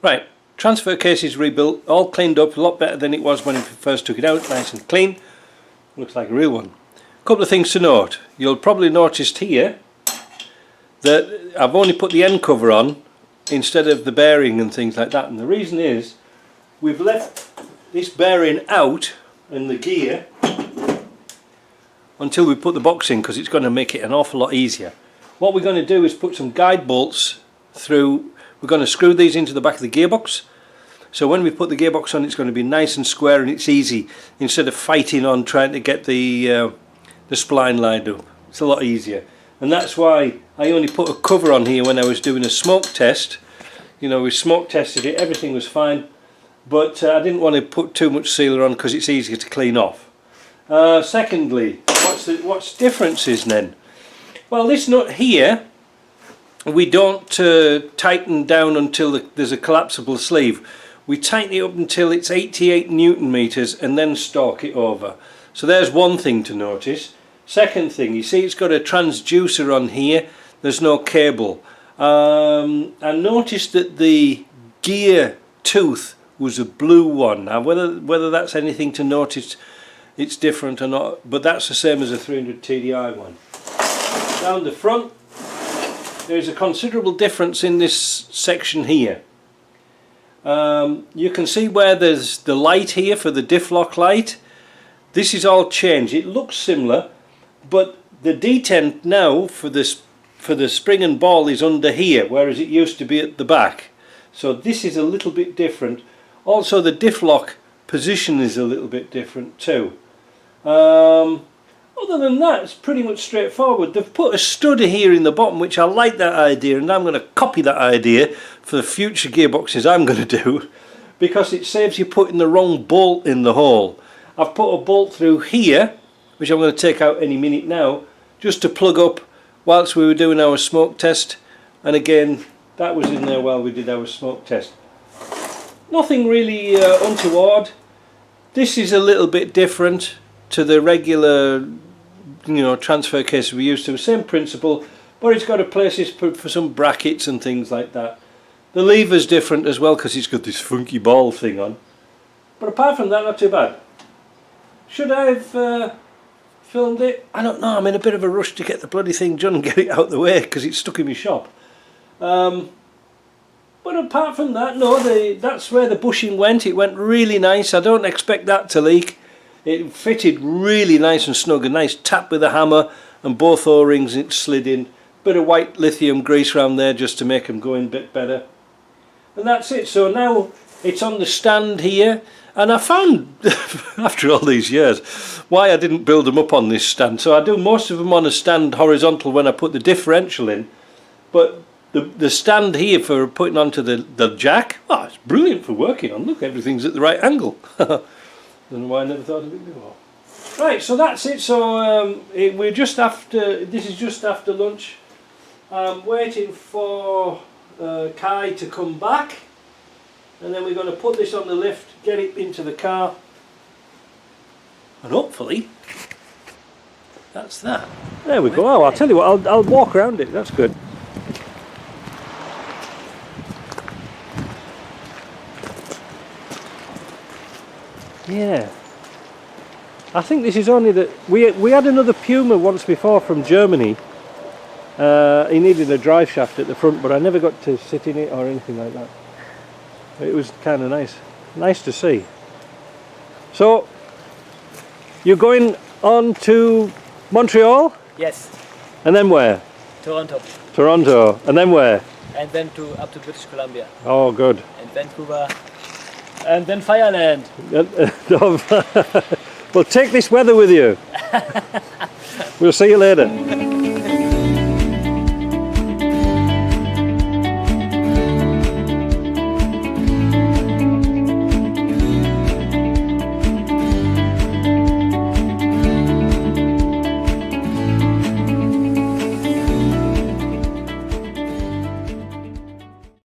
Right, transfer case is rebuilt, all cleaned up, a lot better than it was when we first took it out, nice and clean. Looks like a real one. A couple of things to note. You'll probably noticed here that I've only put the end cover on instead of the bearing and things like that, and the reason is we've left this bearing out in the gear until we put the box in, because it's going to make it an awful lot easier. What we're going to do is put some guide bolts through. We're going to screw these into the back of the gearbox, so when we put the gearbox on it's going to be nice and square and it's easy, instead of fighting on trying to get the spline lined up. It's a lot easier, and that's why I only put a cover on here when I was doing a smoke test. You know, we smoke tested it, everything was fine, but I didn't want to put too much sealer on because it's easier to clean off. Secondly, what's difference is then? Well, this nut here, we don't tighten down until there's a collapsible sleeve. We tighten it up until it's 88 Newton meters and then stalk it over. So there's one thing to notice. Second thing, you see it's got a transducer on here, there's no cable. I noticed that the gear tooth was a blue one. Now whether that's anything to notice, it's different or not, but that's the same as a 300 TDI one. Down the front, there's a considerable difference in this section here. You can see where there's the light here for the diff lock light. This is all changed. It looks similar, but the detent now for the spring and ball is under here, whereas it used to be at the back. So this is a little bit different. Also the diff lock position is a little bit different too. Other than that, it's pretty much straightforward. They've put a stud here in the bottom, which I like that idea, and I'm going to copy that idea for the future gearboxes I'm going to do, because it saves you putting the wrong bolt in the hole. I've put a bolt through here, which I'm going to take out any minute now, just to plug up whilst we were doing our smoke test, and again that was in there while we did our smoke test. Nothing really untoward. This is a little bit different to the regular, transfer case we used to. Same principle, but it's got a places for some brackets and things like that. The lever's different as well because it's got this funky ball thing on. But apart from that, not too bad. Should I have filmed it? I don't know. I'm in a bit of a rush to get the bloody thing done and get it out the way because it's stuck in my shop. But apart from that, no, that's where the bushing went. It went really nice. I don't expect that to leak. It fitted really nice and snug. A nice tap with a hammer and both O-rings it slid in. Bit of white lithium grease around there just to make them go in a bit better. And that's it. So now it's on the stand here. And I found, after all these years, why I didn't build them up on this stand. So I do most of them on a stand horizontal when I put the differential in. But the stand here for putting onto the jack, oh, it's brilliant for working on. Look, everything's at the right angle. Don't know why I never thought of it before. Right, so that's it. So we're just after. This is just after lunch. I'm waiting for Kai to come back, and then we're going to put this on the lift, get it into the car, and hopefully that's that. There we go. Oh, I'll tell you what. I'll walk around it. That's good. Yeah, I think this is only that we had another Puma once before from Germany. He needed a drive shaft at the front, but I never got to sit in it or anything like that. It was kind of nice to see. So you're going on to Montreal? Yes. And then where? Toronto. Toronto, and then where? And then up to British Columbia. Oh, good. And Vancouver. And then Fireland. Well, take this weather with you. We'll see you later.